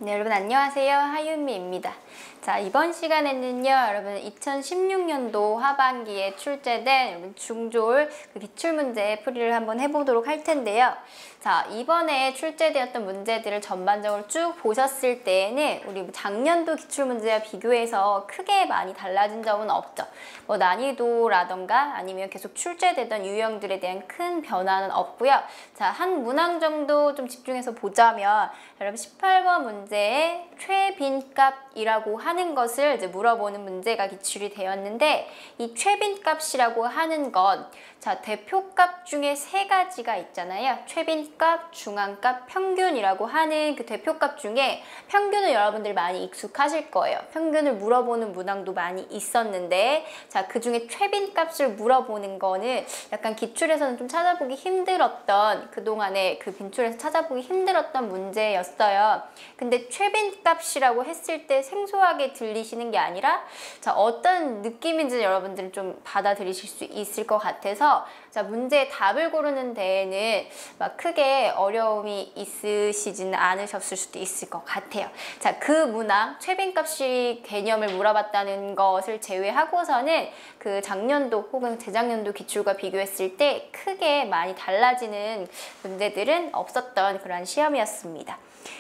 네, 여러분 안녕하세요. 하윤미입니다. 자, 이번 시간에는요, 여러분 2016년도 하반기에 출제된 여러분 중졸 기출문제 풀이를 한번 해보도록 할 텐데요. 자, 이번에 출제되었던 문제들을 전반적으로 쭉 보셨을 때에는 우리 작년도 기출문제와 비교해서 크게 많이 달라진 점은 없죠. 뭐 난이도라던가 아니면 계속 출제되던 유형들에 대한 큰 변화는 없고요. 자, 한 문항 정도 좀 집중해서 보자면 여러분 18번 문제에 최빈값이라고 하는 것을 이제 물어보는 문제가 기출이 되었는데, 이 최빈값이라고 하는 것, 자, 대표값 중에 세 가지가 있잖아요. 최빈값, 중앙값, 평균이라고 하는 그 대표값 중에 평균은 여러분들 많이 익숙하실 거예요. 평균을 물어보는 문항도 많이 있었는데, 자, 그 중에 최빈값을 물어보는 거는 약간 기출에서는 좀 찾아보기 힘들었던, 그동안에 그 빈출에서 찾아보기 힘들었던 문제였어요. 근데 최빈값이라고 했을 때 생소하게 들리시는 게 아니라, 자, 어떤 느낌인지 여러분들은 좀 받아들이실 수 있을 것 같아서, 자, 문제의 답을 고르는 데에는 막 크게 어려움이 있으시지는 않으셨을 수도 있을 것 같아요. 자, 그 문항 최빈값이 개념을 물어봤다는 것을 제외하고서는 그 작년도 혹은 재작년도 기출과 비교했을 때 크게 많이 달라지는 문제들은 없었던 그런 시험이었습니다.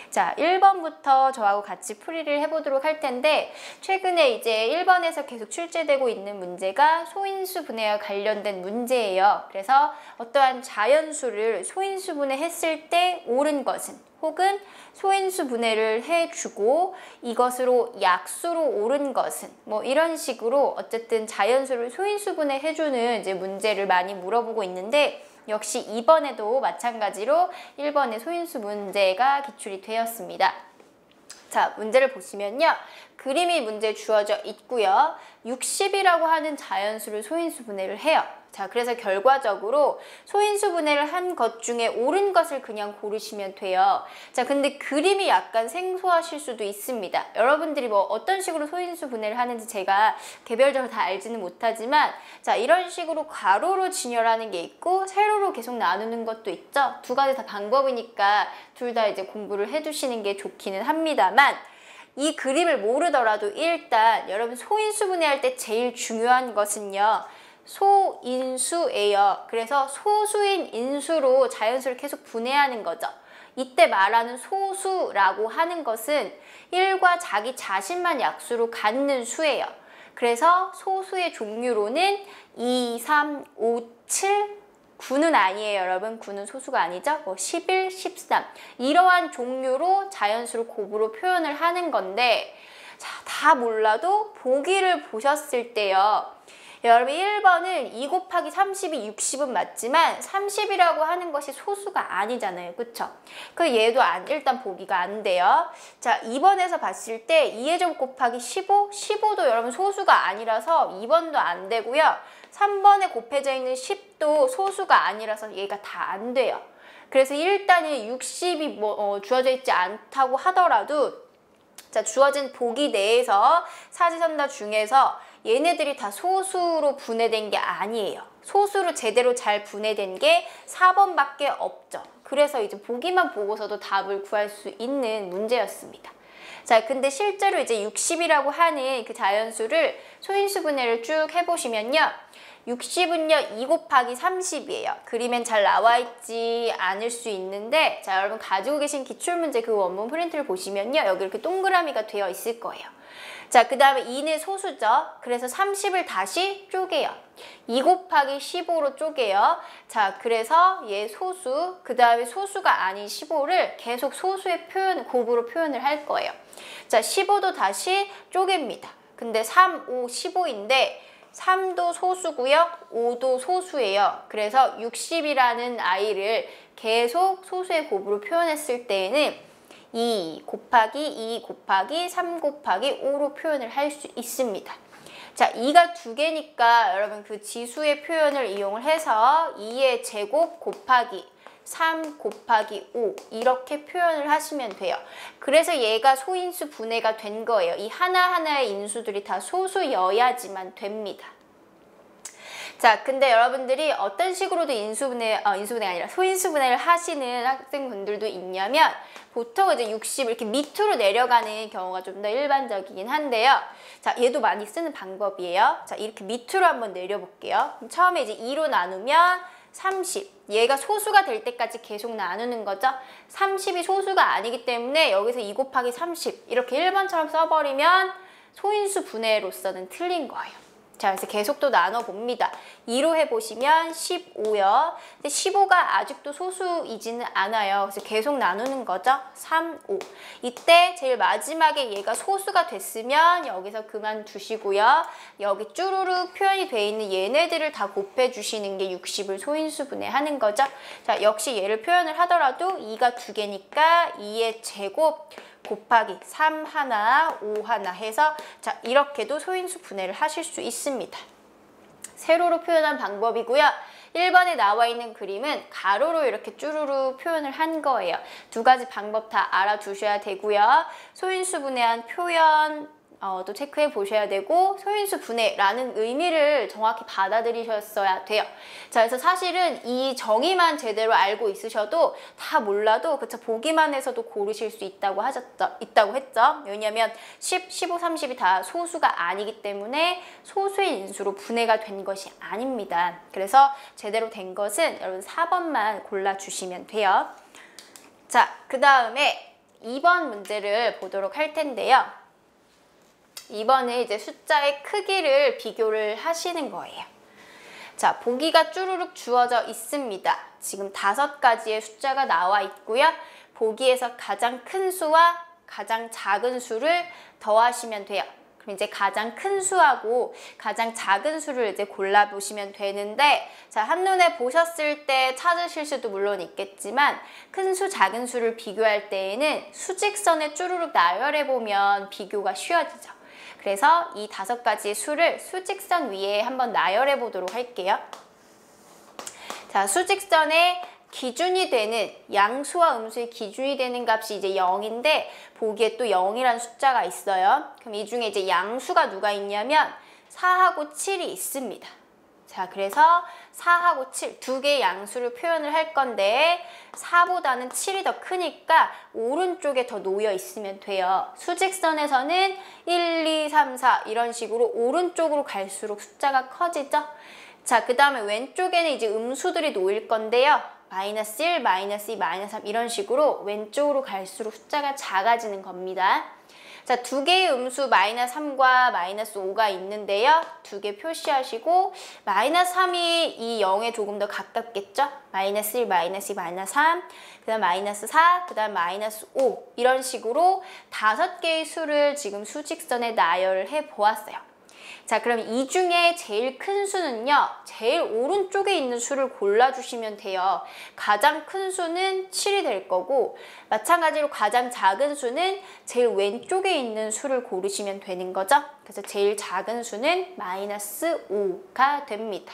자, 1번부터 저하고 같이 풀이를 해보도록 할 텐데, 최근에 이제 1번에서 계속 출제되고 있는 문제가 소인수 분해와 관련된 문제예요. 그래서 어떠한 자연수를 소인수 분해했을 때 옳은 것은, 혹은 소인수 분해를 해주고 이것으로 약수로 옳은 것은, 뭐 이런 식으로 어쨌든 자연수를 소인수 분해해주는 이제 문제를 많이 물어보고 있는데, 역시 이번에도 마찬가지로 1번의 소인수 문제가 기출이 되었습니다. 자, 문제를 보시면요. 그림이 문제에 주어져 있고요. 60이라고 하는 자연수를 소인수 분해를 해요. 자, 그래서 결과적으로 소인수 분해를 한 것 중에 옳은 것을 그냥 고르시면 돼요. 자, 근데 그림이 약간 생소하실 수도 있습니다. 여러분들이 뭐 어떤 식으로 소인수 분해를 하는지 제가 개별적으로 다 알지는 못하지만, 자, 이런 식으로 가로로 진열하는 게 있고 세로로 계속 나누는 것도 있죠. 두 가지 다 방법이니까 둘 다 이제 공부를 해두시는 게 좋기는 합니다만, 이 그림을 모르더라도 일단 여러분 소인수 분해할 때 제일 중요한 것은요, 소인수예요. 그래서 소수인 인수로 자연수를 계속 분해하는 거죠. 이때 말하는 소수라고 하는 것은 1과 자기 자신만 약수로 갖는 수예요. 그래서 소수의 종류로는 2, 3, 5, 7, 9는 아니에요, 여러분. 9는 소수가 아니죠. 뭐 11, 13 이러한 종류로 자연수를 곱으로 표현을 하는 건데, 자, 다 몰라도 보기를 보셨을 때요, 여러분 1번은 2 곱하기 30이 60은 맞지만 30이라고 하는 것이 소수가 아니잖아요. 그쵸? 그 얘도 일단 보기가 안 돼요. 자, 2번에서 봤을 때 2의 제곱 곱하기 15? 15도 여러분 소수가 아니라서 2번도 안 되고요. 3번에 곱해져 있는 10도 소수가 아니라서 얘가 다 안 돼요. 그래서 일단은 60이 주어져 있지 않다고 하더라도, 자, 주어진 보기 내에서 사지선다 중에서 얘네들이 다 소수로 분해된 게 아니에요. 소수로 제대로 잘 분해된 게 4번밖에 없죠. 그래서 이제 보기만 보고서도 답을 구할 수 있는 문제였습니다. 자, 근데 실제로 이제 60이라고 하는 그 자연수를 소인수 분해를 쭉 해보시면요. 60은요 2 곱하기 30이에요. 그림엔 잘 나와 있지 않을 수 있는데, 자, 여러분 가지고 계신 기출문제 그 원본 프린트를 보시면요, 여기 이렇게 동그라미가 되어 있을 거예요. 자, 그 다음에 2는 소수죠. 그래서 30을 다시 쪼개요. 2 곱하기 15로 쪼개요. 자, 그래서 얘 소수, 그 다음에 소수가 아닌 15를 계속 소수의 곱으로 표현을 할 거예요. 자, 15도 다시 쪼갭니다. 근데 3, 5, 15인데 3도 소수고요. 5도 소수예요. 그래서 60이라는 아이를 계속 소수의 곱으로 표현했을 때에는 2 곱하기 2 곱하기 3 곱하기 5로 표현을 할 수 있습니다. 자, 2가 두 개니까 여러분 그 지수의 표현을 이용을 해서 2의 제곱 곱하기 3 곱하기 5 이렇게 표현을 하시면 돼요. 그래서 얘가 소인수 분해가 된 거예요. 이 하나하나의 인수들이 다 소수여야지만 됩니다. 자, 근데 여러분들이 어떤 식으로도 인수분해가 아니라 소인수분해를 하시는 학생분들도 있냐면 보통 이제 60 이렇게 밑으로 내려가는 경우가 좀 더 일반적이긴 한데요. 자, 얘도 많이 쓰는 방법이에요. 자, 이렇게 밑으로 한번 내려볼게요. 처음에 이제 2로 나누면 30. 얘가 소수가 될 때까지 계속 나누는 거죠. 30이 소수가 아니기 때문에 여기서 2 곱하기 30 이렇게 1번처럼 써버리면 소인수 분해로서는 틀린 거예요. 자, 그래서 계속 또 나눠봅니다. 2로 해보시면 15요. 근데 15가 아직도 소수이지는 않아요. 그래서 계속 나누는 거죠. 3, 5. 이때 제일 마지막에 얘가 소수가 됐으면 여기서 그만두시고요. 여기 쭈루루 표현이 돼 있는 얘네들을 다 곱해주시는 게 60을 소인수분해 하는 거죠. 자, 역시 얘를 표현을 하더라도 2가 2개니까 2의 제곱 곱하기 3 하나, 5 하나 해서 자, 이렇게도 소인수 분해를 하실 수 있습니다. 세로로 표현한 방법이고요. 1번에 나와 있는 그림은 가로로 이렇게 쭈루루 표현을 한 거예요. 두 가지 방법 다 알아두셔야 되고요. 소인수 분해한 표현 또 체크해 보셔야 되고 소인수 분해라는 의미를 정확히 받아들이셨어야 돼요. 자, 그래서 사실은 이 정의만 제대로 알고 있으셔도 다 몰라도 그쵸 보기만 해서도 고르실 수 있다고 했죠. 왜냐하면 10, 15, 30이 다 소수가 아니기 때문에 소수의 인수로 분해가 된 것이 아닙니다. 그래서 제대로 된 것은 여러분 4번만 골라주시면 돼요. 자, 그 다음에 2번 문제를 보도록 할 텐데요. 이번에 이제 숫자의 크기를 비교를 하시는 거예요. 자, 보기가 쭈루룩 주어져 있습니다. 지금 5가지의 숫자가 나와 있고요. 보기에서 가장 큰 수와 가장 작은 수를 더하시면 돼요. 그럼 이제 가장 큰 수하고 가장 작은 수를 이제 골라보시면 되는데, 자, 한눈에 보셨을 때 찾으실 수도 물론 있겠지만 큰 수, 작은 수를 비교할 때에는 수직선에 쭈루룩 나열해보면 비교가 쉬워지죠. 그래서 이 5가지의 수를 수직선 위에 한번 나열해 보도록 할게요. 자, 수직선의 기준이 되는 양수와 음수의 기준이 되는 값이 이제 0인데 보기에 또 0이라는 숫자가 있어요. 그럼 이 중에 이제 양수가 누가 있냐면 4하고 7이 있습니다. 자, 그래서 4하고 7 두 개의 양수를 표현을 할 건데 4보다는 7이 더 크니까 오른쪽에 더 놓여 있으면 돼요. 수직선에서는 1, 2, 3, 4 이런 식으로 오른쪽으로 갈수록 숫자가 커지죠. 자, 그 다음에 왼쪽에는 이제 음수들이 놓일 건데요. 마이너스 1, 마이너스 2, 마이너스 3 이런 식으로 왼쪽으로 갈수록 숫자가 작아지는 겁니다. 자, 두 개의 음수 마이너스 3과 마이너스 5가 있는데요. 두 개 표시하시고 마이너스 3이 이 0에 조금 더 가깝겠죠? 마이너스 1, 마이너스 2, 마이너스 3, 그 다음 마이너스 4, 그 다음 마이너스 5 이런 식으로 5개의 수를 지금 수직선에 나열을 해보았어요. 자, 그럼 이 중에 제일 큰 수는요. 제일 오른쪽에 있는 수를 골라주시면 돼요. 가장 큰 수는 7이 될 거고 마찬가지로 가장 작은 수는 제일 왼쪽에 있는 수를 고르시면 되는 거죠. 그래서 제일 작은 수는 마이너스 5가 됩니다.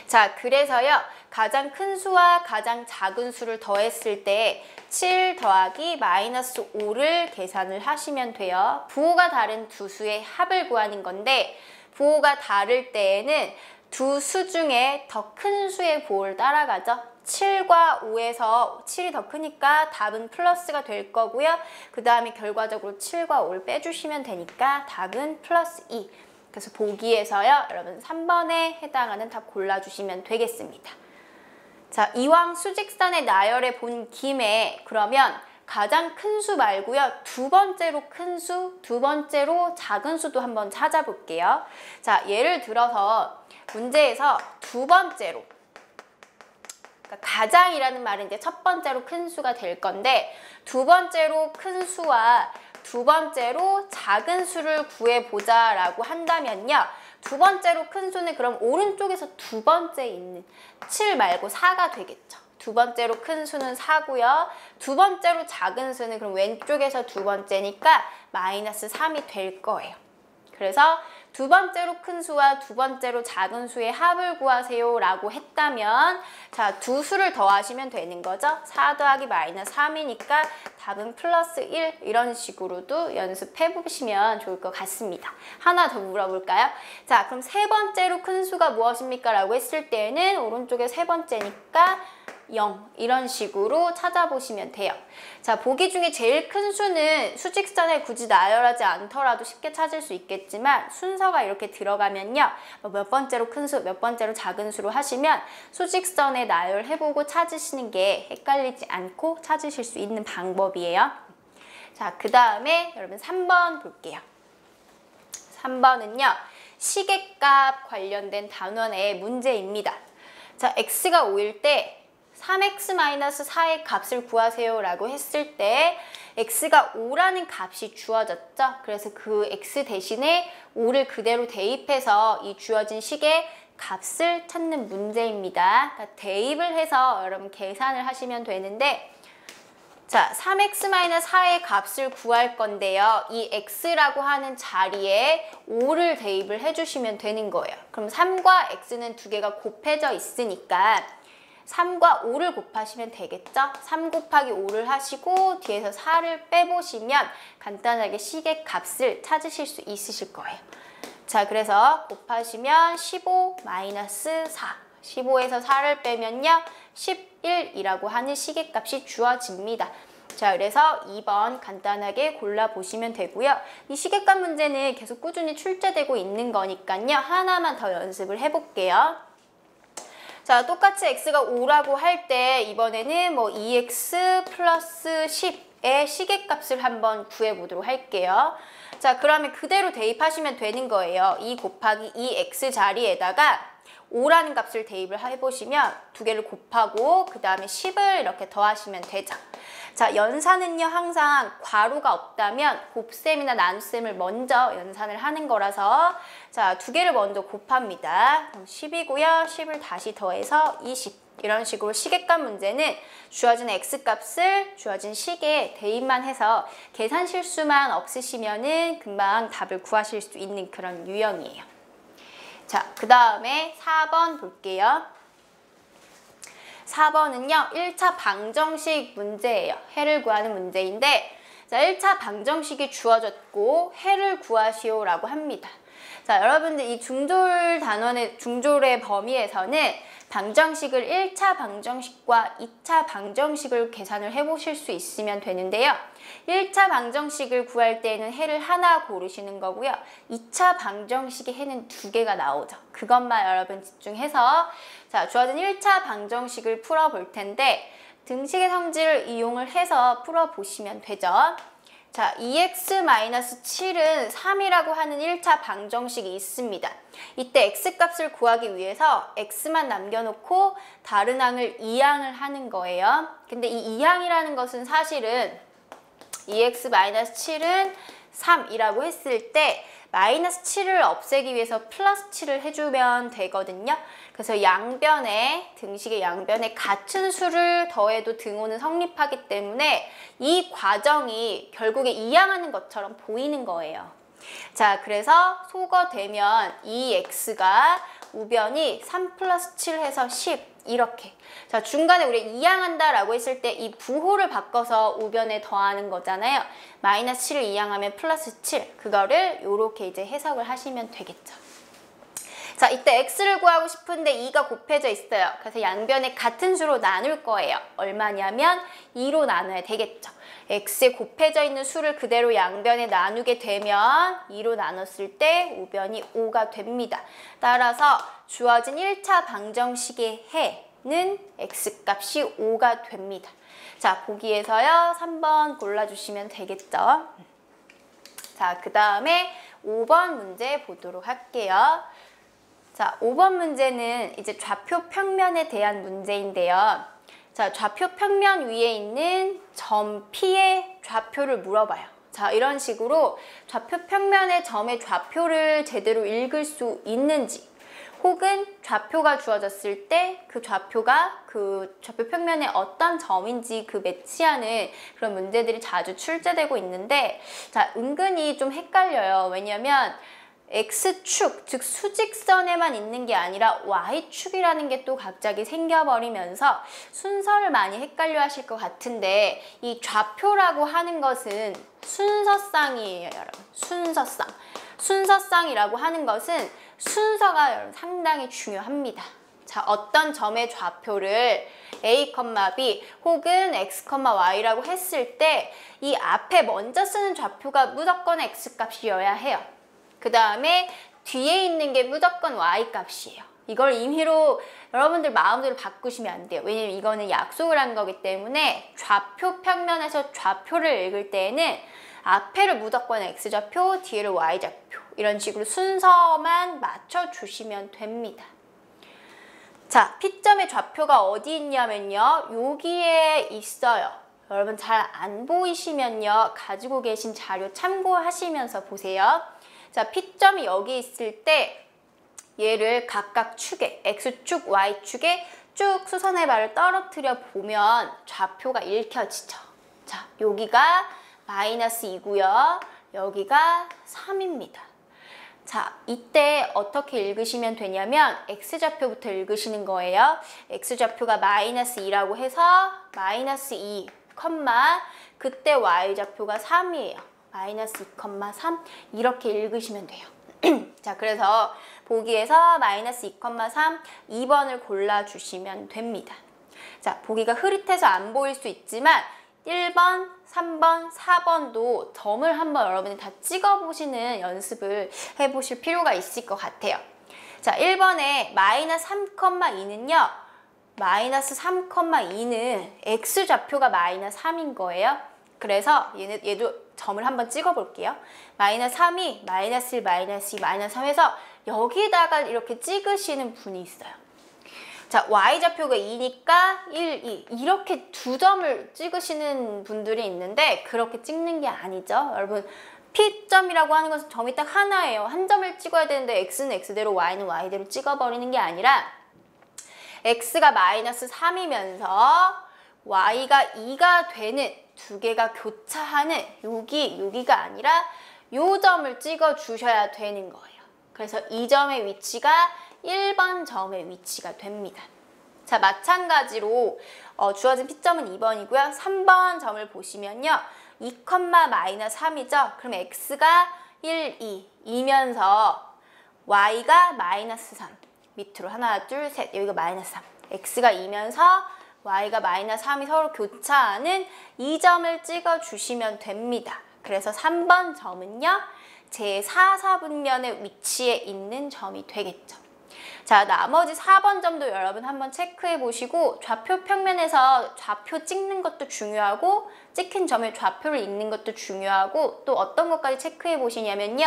자, 그래서요. 가장 큰 수와 가장 작은 수를 더했을 때 7 더하기 마이너스 5를 계산을 하시면 돼요. 부호가 다른 두 수의 합을 구하는 건데 부호가 다를 때에는 두 수 중에 더 큰 수의 부호를 따라가죠. 7과 5에서 7이 더 크니까 답은 플러스가 될 거고요. 그 다음에 결과적으로 7과 5를 빼주시면 되니까 답은 플러스 2. 그래서 보기에서요. 여러분 3번에 해당하는 답 골라주시면 되겠습니다. 자, 이왕 수직선에 나열해 본 김에 그러면 가장 큰 수 말고요. 두 번째로 큰 수, 두 번째로 작은 수도 한번 찾아볼게요. 자, 예를 들어서 문제에서 두 번째로 그러니까 가장이라는 말은 이제 첫 번째로 큰 수가 될 건데 두 번째로 큰 수와 두 번째로 작은 수를 구해보자 라고 한다면요. 두 번째로 큰 수는 그럼 오른쪽에서 두 번째 있는 7 말고 4가 되겠죠. 두 번째로 큰 수는 4고요. 두 번째로 작은 수는 그럼 왼쪽에서 두 번째니까 마이너스 3이 될 거예요. 그래서 두 번째로 큰 수와 두 번째로 작은 수의 합을 구하세요 라고 했다면 자, 두 수를 더하시면 되는 거죠. 4 더하기 마이너스 3이니까 답은 플러스 1 이런 식으로도 연습해 보시면 좋을 것 같습니다. 하나 더 물어볼까요? 자, 그럼 세 번째로 큰 수가 무엇입니까? 라고 했을 때는 오른쪽에 세 번째니까 0 이런 식으로 찾아보시면 돼요. 자, 보기 중에 제일 큰 수는 수직선에 굳이 나열하지 않더라도 쉽게 찾을 수 있겠지만 순서가 이렇게 들어가면요. 몇 번째로 큰 수, 몇 번째로 작은 수로 하시면 수직선에 나열해보고 찾으시는 게 헷갈리지 않고 찾으실 수 있는 방법이에요. 자, 그 다음에 여러분 3번 볼게요. 3번은요. 시계값 관련된 단원의 문제입니다. 자, x가 5일 때 3x-4의 값을 구하세요 라고 했을 때 x가 5라는 값이 주어졌죠. 그래서 그 x 대신에 5를 그대로 대입해서 이 주어진 식의 값을 찾는 문제입니다. 그러니까 대입을 해서 여러분 계산을 하시면 되는데 자, 3x-4의 값을 구할 건데요. 이 x라고 하는 자리에 5를 대입을 해주시면 되는 거예요. 그럼 3과 x는 두 개가 곱해져 있으니까 3과 5를 곱하시면 되겠죠? 3 곱하기 5를 하시고 뒤에서 4를 빼보시면 간단하게 식의 값을 찾으실 수 있으실 거예요. 자, 그래서 곱하시면 15 마이너스 4. 15에서 4를 빼면요. 11이라고 하는 식의 값이 주어집니다. 자, 그래서 2번 간단하게 골라보시면 되고요. 이 시계값 문제는 계속 꾸준히 출제되고 있는 거니까요. 하나만 더 연습을 해볼게요. 자, 똑같이 x가 5라고 할 때 이번에는 뭐 2x 플러스 10의 시계값을 한번 구해보도록 할게요. 자, 그러면 그대로 대입하시면 되는 거예요. 2 곱하기 2x 자리에다가 5라는 값을 대입을 해보시면 두 개를 곱하고 그 다음에 10을 이렇게 더하시면 되죠. 자, 연산은요 항상 괄호가 없다면 곱셈이나 나눗셈을 먼저 연산을 하는 거라서 자, 두 개를 먼저 곱합니다. 그럼 10이고요. 10을 다시 더해서 20. 이런 식으로 시계값 문제는 주어진 x값을 주어진 식에 대입만 해서 계산 실수만 없으시면은 금방 답을 구하실 수 있는 그런 유형이에요. 자, 그 다음에 4번 볼게요. 4번은요. 1차 방정식 문제예요. 해를 구하는 문제인데 자, 1차 방정식이 주어졌고 해를 구하시오 라고 합니다. 자, 여러분들 이 중졸 단원의 중졸의 범위에서는 방정식을 1차 방정식과 2차 방정식을 계산을 해보실 수 있으면 되는데요. 1차 방정식을 구할 때는 해를 하나 고르시는 거고요. 2차 방정식의 해는 두 개가 나오죠. 그것만 여러분 집중해서 자, 주어진 1차 방정식을 풀어볼 텐데 등식의 성질을 이용을 해서 풀어보시면 되죠. 자, 2x-7은 3이라고 하는 1차 방정식이 있습니다. 이때 x값을 구하기 위해서 x만 남겨놓고 다른 항을 2항을 하는 거예요. 근데 이 2항이라는 것은 사실은 2x-7은 3이라고 했을 때 마이너스 7을 없애기 위해서 플러스 7을 해주면 되거든요. 그래서 양변에 등식의 양변에 같은 수를 더해도 등호는 성립하기 때문에 이 과정이 결국에 이항하는 것처럼 보이는 거예요. 자, 그래서 소거되면 이 x가 우변이 3 플러스 7 해서 10 이렇게. 자, 중간에 우리 이항한다 라고 했을 때 이 부호를 바꿔서 우변에 더하는 거잖아요. 마이너스 7을 이항하면 플러스 7. 그거를 요렇게 이제 해석을 하시면 되겠죠. 자, 이때 x를 구하고 싶은데 2가 곱해져 있어요. 그래서 양변에 같은 수로 나눌 거예요. 얼마냐면 2로 나눠야 되겠죠. x에 곱해져 있는 수를 그대로 양변에 나누게 되면 2로 나눴을 때 우변이 5가 됩니다. 따라서 주어진 1차 방정식의 해는 x값이 5가 됩니다. 자, 보기에서요. 3번 골라주시면 되겠죠. 자, 그 다음에 5번 문제 보도록 할게요. 자, 5번 문제는 이제 좌표 평면에 대한 문제인데요. 자, 좌표 평면 위에 있는 점 P의 좌표를 물어봐요. 자, 이런 식으로 좌표 평면의 점의 좌표를 제대로 읽을 수 있는지 혹은 좌표가 주어졌을 때 그 좌표가 그 좌표 평면에 어떤 점인지 그 매치하는 그런 문제들이 자주 출제되고 있는데 자, 은근히 좀 헷갈려요. 왜냐면 X축, 즉 수직선에만 있는 게 아니라 Y축이라는 게 또 갑자기 생겨버리면서 순서를 많이 헷갈려 하실 것 같은데 이 좌표라고 하는 것은 순서쌍이에요, 여러분. 순서쌍. 순서쌍이라고 하는 것은 순서가 여러분 상당히 중요합니다. 자, 어떤 점의 좌표를 A, B 혹은 X, Y라고 했을 때 이 앞에 먼저 쓰는 좌표가 무조건 X값이어야 해요. 그 다음에 뒤에 있는 게 무조건 Y값이에요. 이걸 임의로 여러분들 마음대로 바꾸시면 안 돼요. 왜냐면 이거는 약속을 한 거기 때문에 좌표 평면에서 좌표를 읽을 때에는 앞에를 무조건 X좌표, 뒤에를 Y좌표 이런 식으로 순서만 맞춰주시면 됩니다. 자, P점의 좌표가 어디 있냐면요. 여기에 있어요. 여러분 잘 안 보이시면요. 가지고 계신 자료 참고하시면서 보세요. 자, P점이 여기 있을 때 얘를 각각 축에 X축, Y축에 쭉 수선의 발을 떨어뜨려 보면 좌표가 읽혀지죠. 자, 여기가 -2고요. 여기가 3입니다. 자, 이때 어떻게 읽으시면 되냐면 X좌표부터 읽으시는 거예요. X좌표가 -2라고 해서 -2, 그때 Y좌표가 3이에요. -2, 3 이렇게 읽으시면 돼요. 자, 그래서 보기에서 -2, 3, 2번을 골라주시면 됩니다. 자, 보기가 흐릿해서 안 보일 수 있지만 1번, 3번, 4번도 점을 한번 여러분이 다 찍어보시는 연습을 해보실 필요가 있을 것 같아요. 자, 1번에 -3,2는요. -3,2는 X좌표가 -3인 거예요. 그래서 얘도 점을 한번 찍어볼게요. -3이 -1, -2, -3 해서 여기다가 이렇게 찍으시는 분이 있어요. 자, Y좌표가 2니까 1, 2 이렇게 두 점을 찍으시는 분들이 있는데 그렇게 찍는 게 아니죠. 여러분 P점이라고 하는 것은 점이 딱 하나예요. 한 점을 찍어야 되는데 X는 X대로 Y는 Y대로 찍어버리는 게 아니라 X가 -3이면서 Y가 2가 되는 두 개가 교차하는 여기가 아니라 요 점을 찍어 주셔야 되는 거예요. 그래서 이 점의 위치가 1번 점의 위치가 됩니다. 자, 마찬가지로 주어진 P점은 2번이고요. 3번 점을 보시면요. 2, -3이죠. 그럼 X가 1, 2이면서 Y가 -3. 밑으로 하나, 둘, 셋. 여기가 -3. X가 2면서 Y가 -3이 서로 교차하는 이 점을 찍어주시면 됩니다. 그래서 3번 점은요. 제4사분면의 위치에 있는 점이 되겠죠. 자, 나머지 4번 점도 여러분 한번 체크해 보시고 좌표 평면에서 좌표 찍는 것도 중요하고 찍힌 점의 좌표를 읽는 것도 중요하고 또 어떤 것까지 체크해 보시냐면요.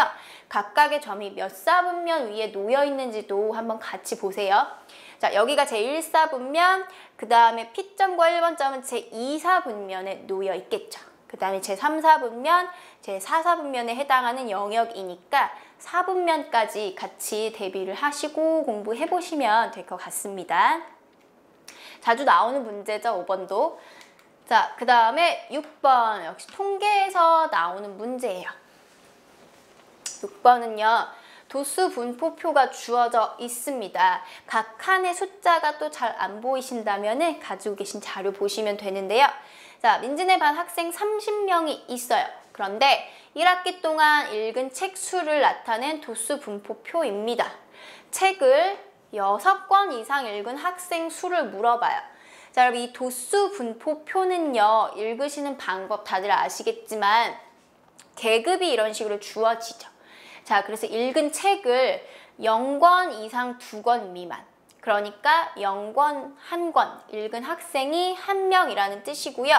각각의 점이 몇 사분면 위에 놓여 있는지도 한번 같이 보세요. 자, 여기가 제1사분면, 그 다음에 P점과 1번점은 제2사분면에 놓여 있겠죠. 그 다음에 제3사분면, 제4사분면에 해당하는 영역이니까 4분면까지 같이 대비를 하시고 공부해 보시면 될 것 같습니다. 자주 나오는 문제죠, 5번도. 자, 그 다음에 6번 역시 통계에서 나오는 문제예요. 6번은요. 도수 분포표가 주어져 있습니다. 각 칸의 숫자가 또 잘 안 보이신다면 가지고 계신 자료 보시면 되는데요. 자, 민진의 반 학생 30명이 있어요. 그런데 1학기 동안 읽은 책 수를 나타낸 도수 분포표입니다. 책을 6권 이상 읽은 학생 수를 물어봐요. 자, 여러분 이 도수 분포표는요. 읽으시는 방법 다들 아시겠지만 계급이 이런 식으로 주어지죠. 자, 그래서 읽은 책을 0권 이상 2권 미만. 그러니까 0권 1권 읽은 학생이 1명이라는 뜻이고요.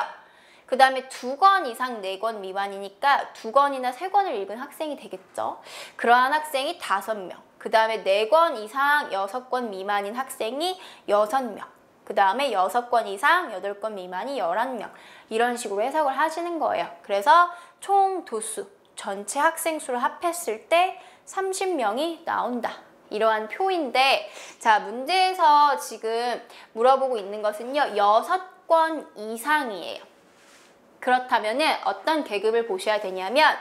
그 다음에 2권 이상 4권 미만이니까 2권이나 3권을 읽은 학생이 되겠죠. 그러한 학생이 5명. 그 다음에 4권 이상 6권 미만인 학생이 6명. 그 다음에 6권 이상 8권 미만이 11명. 이런 식으로 해석을 하시는 거예요. 그래서 총 도수, 전체 학생 수를 합했을 때 30명이 나온다. 이러한 표인데, 자, 문제에서 지금 물어보고 있는 것은요. 6권 이상이에요. 그렇다면 어떤 계급을 보셔야 되냐면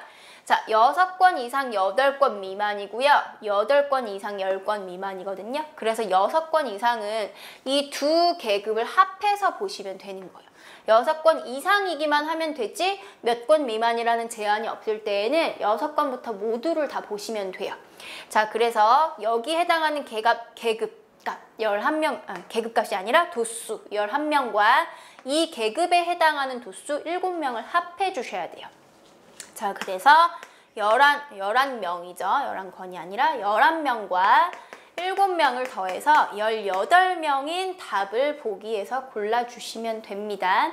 자, 6권 이상 8권 미만이고요. 8권 이상 10권 미만이거든요. 그래서 6권 이상은 이 두 계급을 합해서 보시면 되는 거예요. 6권 이상이기만 하면 되지 몇 권 미만이라는 제한이 없을 때에는 6권부터 모두를 다 보시면 돼요. 자, 그래서 여기 해당하는 계급값 11명, 계급값이 아니라 도수 11명과 이 계급에 해당하는 도수 7명을 합해 주셔야 돼요. 자, 그래서 11명이죠. 11권이 아니라 11명과 7명을 더해서 18명인 답을 보기에서 골라주시면 됩니다.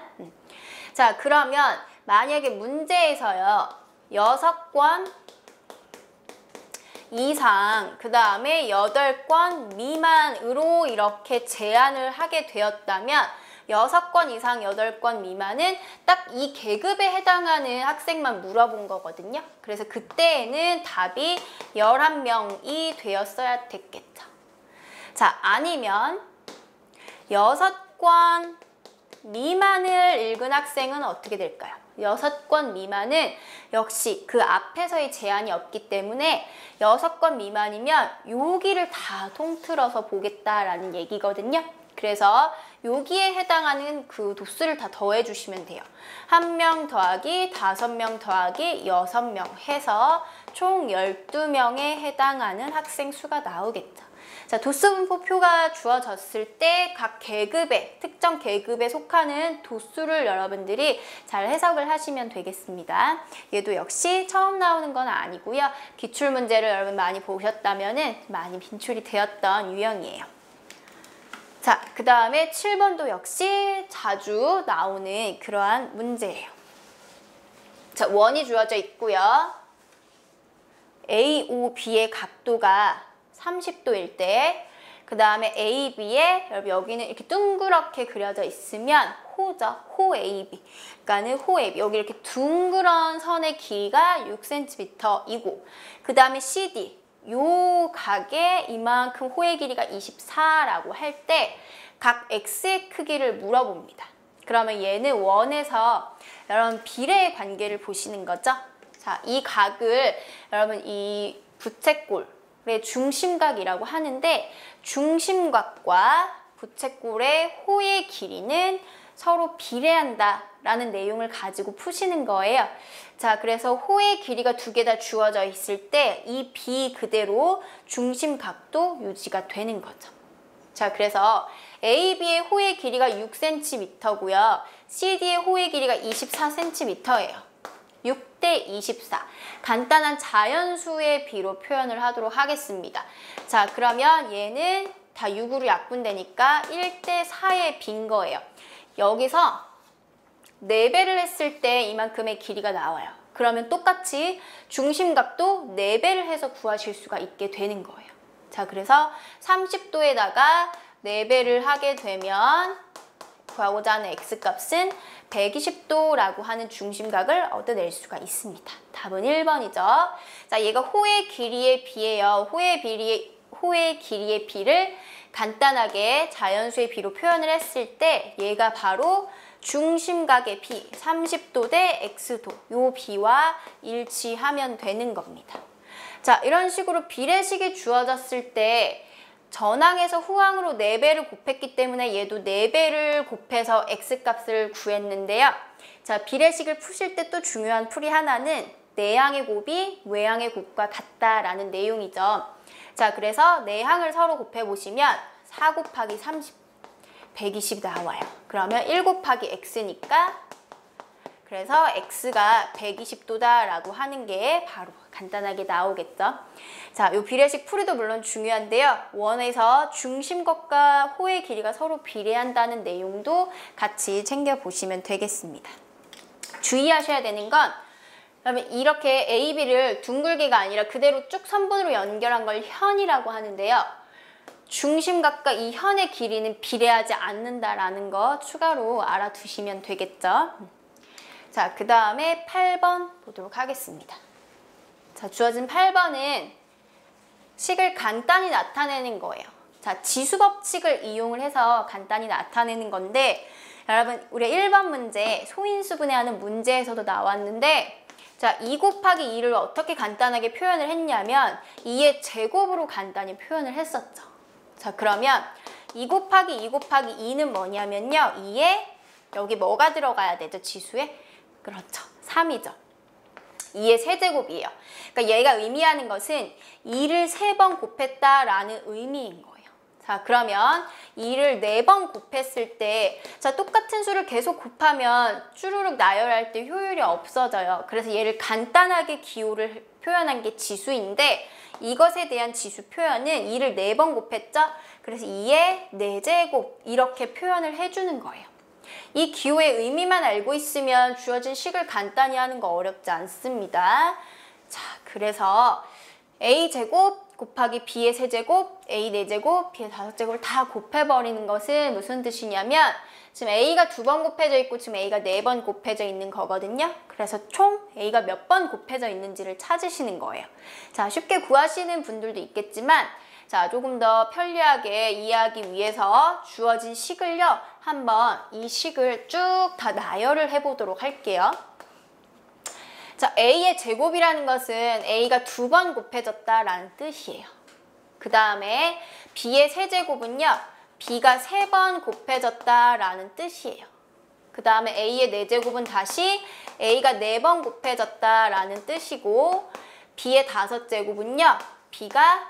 자, 그러면 만약에 문제에서요. 6권 이상, 그 다음에 8권 미만으로 이렇게 제한을 하게 되었다면 6권 이상 8권 미만은 딱 이 계급에 해당하는 학생만 물어본 거거든요. 그래서 그때에는 답이 11명이 되었어야 됐겠죠. 자, 아니면 6권 미만을 읽은 학생은 어떻게 될까요? 6권 미만은 역시 그 앞에서의 제한이 없기 때문에 6권 미만이면 여기를 다 통틀어서 보겠다라는 얘기거든요. 그래서 여기에 해당하는 그 도수를 다 더해 주시면 돼요. 1명 더하기 5명 더하기 6명 해서 총 12명에 해당하는 학생 수가 나오겠죠. 자, 도수분포표가 주어졌을 때 각 계급에, 특정 계급에 속하는 도수를 여러분들이 잘 해석을 하시면 되겠습니다. 얘도 역시 처음 나오는 건 아니고요. 기출문제를 여러분 많이 보셨다면 많이 빈출이 되었던 유형이에요. 자, 그 다음에 7번도 역시 자주 나오는 그러한 문제예요. 자, 원이 주어져 있고요. AOB의 각도가 30도일 때, 그 다음에 AB에 여기는 이렇게 둥그렇게 그려져 있으면 호죠. 호 AB. 그러니까는 호 AB. 여기 이렇게 둥그런 선의 길이가 6cm이고, 그 다음에 CD. 요 각에 이만큼 호의 길이가 24라고 할 때 각 x의 크기를 물어봅니다. 그러면 얘는 원에서 여러분 비례의 관계를 보시는 거죠. 자, 이 각을 여러분 이 부채꼴의 중심각이라고 하는데 중심각과 부채꼴의 호의 길이는 서로 비례한다라는 내용을 가지고 푸시는 거예요. 자, 그래서 호의 길이가 두 개 다 주어져 있을 때 이 B 그대로 중심각도 유지가 되는 거죠. 자, 그래서 AB의 호의 길이가 6cm고요. CD의 호의 길이가 24cm예요. 6대 24. 간단한 자연수의 비로 표현을 하도록 하겠습니다. 자, 그러면 얘는 다 6으로 약분되니까 1대 4의 빈 거예요. 여기서 4배를 했을 때 이만큼의 길이가 나와요. 그러면 똑같이 중심각도 4배를 해서 구하실 수가 있게 되는 거예요. 자, 그래서 30도에다가 4배를 하게 되면 구하고자 하는 x값은 120도라고 하는 중심각을 얻어낼 수가 있습니다. 답은 1번이죠. 자, 얘가 호의 길이의 비예요. 호의 길이의 비를 간단하게 자연수의 비로 표현을 했을 때 얘가 바로 중심각의 비, 30도 대 x도, 요 비와 일치하면 되는 겁니다. 자, 이런 식으로 비례식이 주어졌을 때 전항에서 후항으로 4배를 곱했기 때문에 얘도 4배를 곱해서 x값을 구했는데요. 자, 비례식을 푸실 때 또 중요한 풀이 하나는 내항의 곱이 외항의 곱과 같다라는 내용이죠. 자, 그래서 내항을 서로 곱해보시면 4 곱하기 30, 120 나와요. 그러면 1 곱하기 x니까 그래서 x가 120도다라고 하는 게 바로 간단하게 나오겠죠. 자, 요 비례식 풀이도 물론 중요한데요. 원에서 중심각과 호의 길이가 서로 비례한다는 내용도 같이 챙겨보시면 되겠습니다. 주의하셔야 되는 건 그러면 이렇게 A, B를 둥글게가 아니라 그대로 쭉 선분으로 연결한 걸 현이라고 하는데요. 중심각과 이 현의 길이는 비례하지 않는다라는 거 추가로 알아두시면 되겠죠. 자, 그 다음에 8번 보도록 하겠습니다. 자, 주어진 8번은 식을 간단히 나타내는 거예요. 자, 지수법칙을 이용을 해서 간단히 나타내는 건데 여러분, 우리 1번 문제 소인수분해하는 문제에서도 나왔는데 자, 2 곱하기 2를 어떻게 간단하게 표현을 했냐면 2의 제곱으로 간단히 표현을 했었죠. 자, 그러면 2 곱하기 2 곱하기 2는 뭐냐면요. 2에 여기 뭐가 들어가야 되죠? 지수에? 그렇죠. 3이죠. 2의 세제곱이에요. 그러니까 얘가 의미하는 것은 2를 3번 곱했다라는 의미인 거예요. 자, 그러면 2를 4번 곱했을 때, 자, 똑같은 수를 계속 곱하면 쭈루룩 나열할 때 효율이 없어져요. 그래서 얘를 간단하게 기호를 표현한 게 지수인데, 이것에 대한 지수 표현은 2를 4번 곱했죠? 그래서 2의 4제곱 이렇게 표현을 해주는 거예요. 이 기호의 의미만 알고 있으면 주어진 식을 간단히 하는 거 어렵지 않습니다. 자, 그래서 a제곱 곱하기 b의 세제곱, a 4제곱, b의 5제곱을 다 곱해버리는 것은 무슨 뜻이냐면 지금 a가 2번 곱해져 있고 지금 a가 4번 곱해져 있는 거거든요. 그래서 총 a가 몇 번 곱해져 있는지를 찾으시는 거예요. 자, 쉽게 구하시는 분들도 있겠지만 자, 조금 더 편리하게 이해하기 위해서 주어진 식을요. 한번 이 식을 쭉 다 나열을 해보도록 할게요. 자, a의 제곱이라는 것은 a가 2번 곱해졌다라는 뜻이에요. 그 다음에 b의 세제곱은요. b가 3번 곱해졌다라는 뜻이에요. 그 다음에 a의 4제곱은 다시 a가 4번 곱해졌다라는 뜻이고 b의 5제곱은요. b가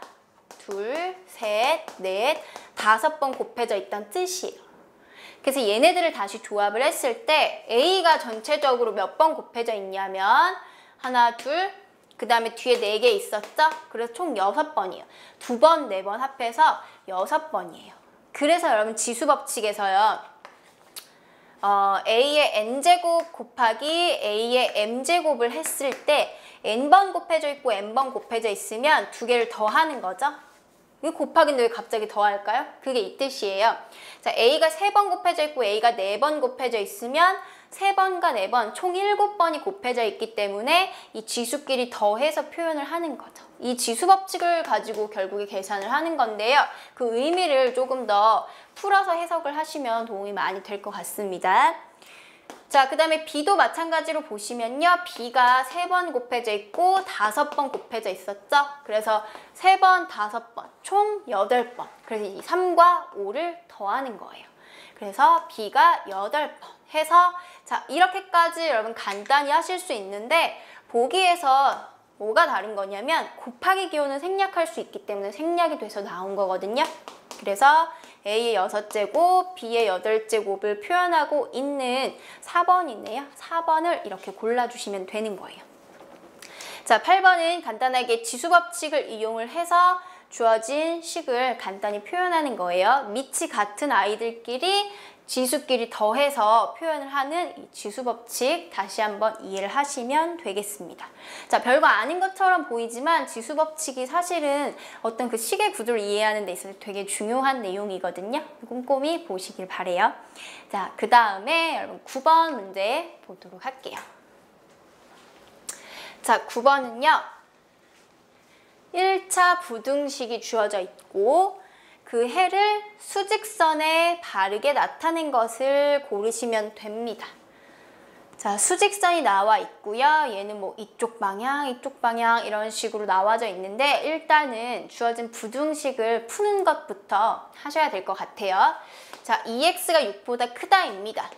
2, 3, 4, 5번 곱해져 있다는 뜻이에요. 그래서 얘네들을 다시 조합을 했을 때 A가 전체적으로 몇 번 곱해져 있냐면 하나, 둘, 그 다음에 뒤에 4개 있었죠? 그래서 총 6번이에요. 2번, 4번 합해서 6번이에요. 그래서 여러분 지수법칙에서요. A의 n제곱 곱하기 A의 m제곱을 했을 때 n번 곱해져 있고 n번 곱해져 있으면 2개를 더하는 거죠. 이거 곱하기인데 왜 갑자기 더할까요? 그게 이 뜻이에요. 자, A가 3번 곱해져 있고 A가 4번 곱해져 있으면 3번과 4번 총 7번이 곱해져 있기 때문에 이 지수끼리 더해서 표현을 하는 거죠. 이 지수법칙을 가지고 결국에 계산을 하는 건데요. 그 의미를 조금 더 풀어서 해석을 하시면 도움이 많이 될 것 같습니다. 자, 그 다음에 B도 마찬가지로 보시면요. B가 3번 곱해져 있고 5번 곱해져 있었죠. 그래서 3번, 5번, 총 8번. 그래서 이 3과 5를 더하는 거예요. 그래서 B가 8번 해서 자, 이렇게까지 여러분 간단히 하실 수 있는데 보기에서 뭐가 다른 거냐면 곱하기 기호는 생략할 수 있기 때문에 생략이 돼서 나온 거거든요. 그래서 A의 6제곱, B의 8제곱을 표현하고 있는 4번이네요. 4번을 이렇게 골라주시면 되는 거예요. 자, 8번은 간단하게 지수법칙을 이용을 해서 주어진 식을 간단히 표현하는 거예요. 밑이 같은 아이들끼리 지수끼리 더해서 표현을 하는 이 지수법칙 다시 한번 이해를 하시면 되겠습니다. 자, 별거 아닌 것처럼 보이지만 지수법칙이 사실은 어떤 그 식의 구조를 이해하는 데 있어서 되게 중요한 내용이거든요. 꼼꼼히 보시길 바래요. 자, 그 다음에 여러분 9번 문제 보도록 할게요. 자, 9번은요. 1차 부등식이 주어져 있고 그 해를 수직선에 바르게 나타낸 것을 고르시면 됩니다. 자, 수직선이 나와 있고요. 얘는 뭐 이쪽 방향 이런 식으로 나와져 있는데 일단은 주어진 부등식을 푸는 것부터 하셔야 될 것 같아요. 자, 2x가 6보다 크다입니다.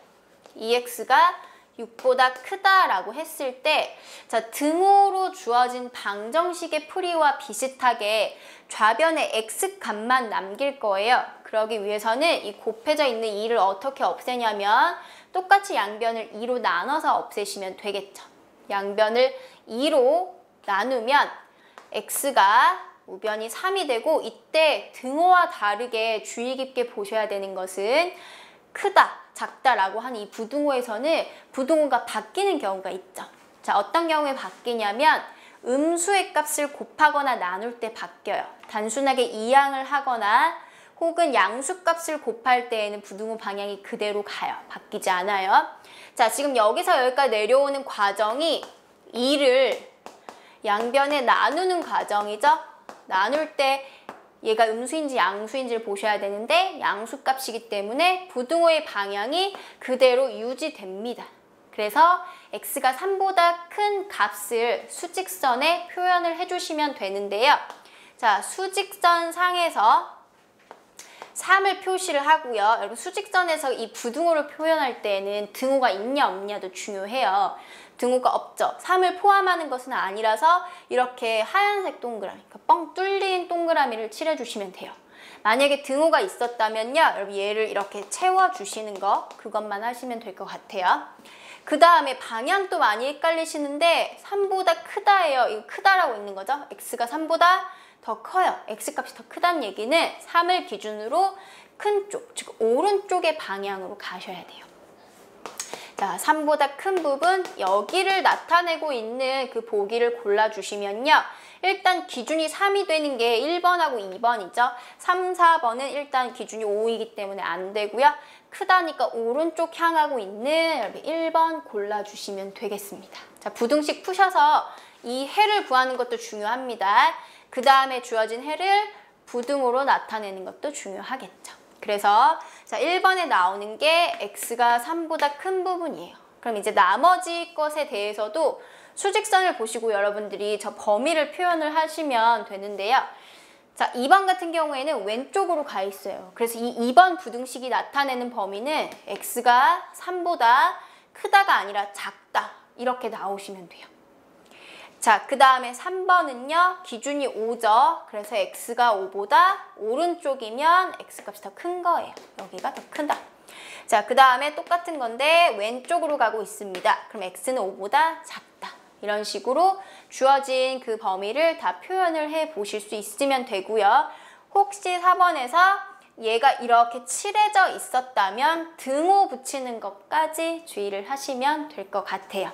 2x가 6보다 크다라고 했을 때 자, 등호로 주어진 방정식의 풀이와 비슷하게 좌변에 x값만 남길 거예요. 그러기 위해서는 이 곱해져 있는 2를 어떻게 없애냐면 똑같이 양변을 2로 나눠서 없애시면 되겠죠. 양변을 2로 나누면 x가 우변이 3이 되고 이때 등호와 다르게 주의 깊게 보셔야 되는 것은 크다, 작다라고 하는 이 부등호에서는 부등호가 바뀌는 경우가 있죠. 자, 어떤 경우에 바뀌냐면 음수의 값을 곱하거나 나눌 때 바뀌어요. 단순하게 이항을 하거나 혹은 양수값을 곱할 때에는 부등호 방향이 그대로 가요. 바뀌지 않아요. 자, 지금 여기서 여기까지 내려오는 과정이 2를 양변에 나누는 과정이죠. 나눌 때 얘가 음수인지 양수인지를 보셔야 되는데 양수값이기 때문에 부등호의 방향이 그대로 유지됩니다. 그래서 x가 3보다 큰 값을 수직선에 표현을 해주시면 되는데요. 자, 수직선 상에서 3을 표시를 하고요. 여러분 수직선에서 이 부등호를 표현할 때는 등호가 있냐 없냐도 중요해요. 등호가 없죠. 3을 포함하는 것은 아니라서 이렇게 하얀색 동그라미, 그러니까 뻥 뚫린 동그라미를 칠해주시면 돼요. 만약에 등호가 있었다면요. 여러분 얘를 이렇게 채워주시는 거 그것만 하시면 될 것 같아요. 그 다음에 방향도 많이 헷갈리시는데 3보다 크다예요. 이거 크다라고 있는 거죠. x가 3보다 더 커요. x값이 더 크다는 얘기는 3을 기준으로 큰 쪽, 즉 오른쪽의 방향으로 가셔야 돼요. 자, 3보다 큰 부분 여기를 나타내고 있는 그 보기를 골라주시면요. 일단 기준이 3이 되는 게 1번하고 2번이죠. 3, 4번은 일단 기준이 5이기 때문에 안 되고요. 크다니까 오른쪽 향하고 있는 1번 골라주시면 되겠습니다. 자, 부등식 푸셔서 이 해를 구하는 것도 중요합니다. 그 다음에 주어진 해를 부등호로 나타내는 것도 중요하겠죠. 그래서 자 1번에 나오는 게 x가 3보다 큰 부분이에요. 그럼 이제 나머지 것에 대해서도 수직선을 보시고 여러분들이 저 범위를 표현을 하시면 되는데요. 자 2번 같은 경우에는 왼쪽으로 가 있어요. 그래서 이 2번 부등식이 나타내는 범위는 x가 3보다 크다가 아니라 작다 이렇게 나오시면 돼요. 자, 그 다음에 3번은요. 기준이 5죠. 그래서 x가 5보다 오른쪽이면 x값이 더 큰 거예요. 여기가 더 크다. 자, 그 다음에 똑같은 건데 왼쪽으로 가고 있습니다. 그럼 x는 5보다 작다. 이런 식으로 주어진 그 범위를 다 표현을 해 보실 수 있으면 되고요. 혹시 4번에서 얘가 이렇게 칠해져 있었다면 등호 붙이는 것까지 주의를 하시면 될 것 같아요.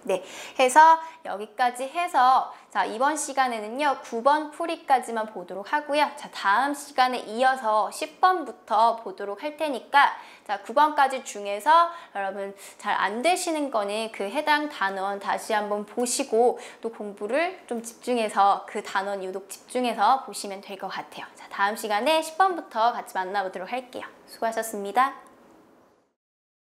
네, 해서 여기까지 해서 자 이번 시간에는요 9번 풀이까지만 보도록 하고요. 자 다음 시간에 이어서 10번부터 보도록 할 테니까 자 9번까지 중에서 여러분 잘 안 되시는 거는 그 해당 단원 다시 한번 보시고 또 공부를 좀 집중해서 그 단원 유독 집중해서 보시면 될 것 같아요. 자 다음 시간에 10번부터 같이 만나보도록 할게요. 수고하셨습니다.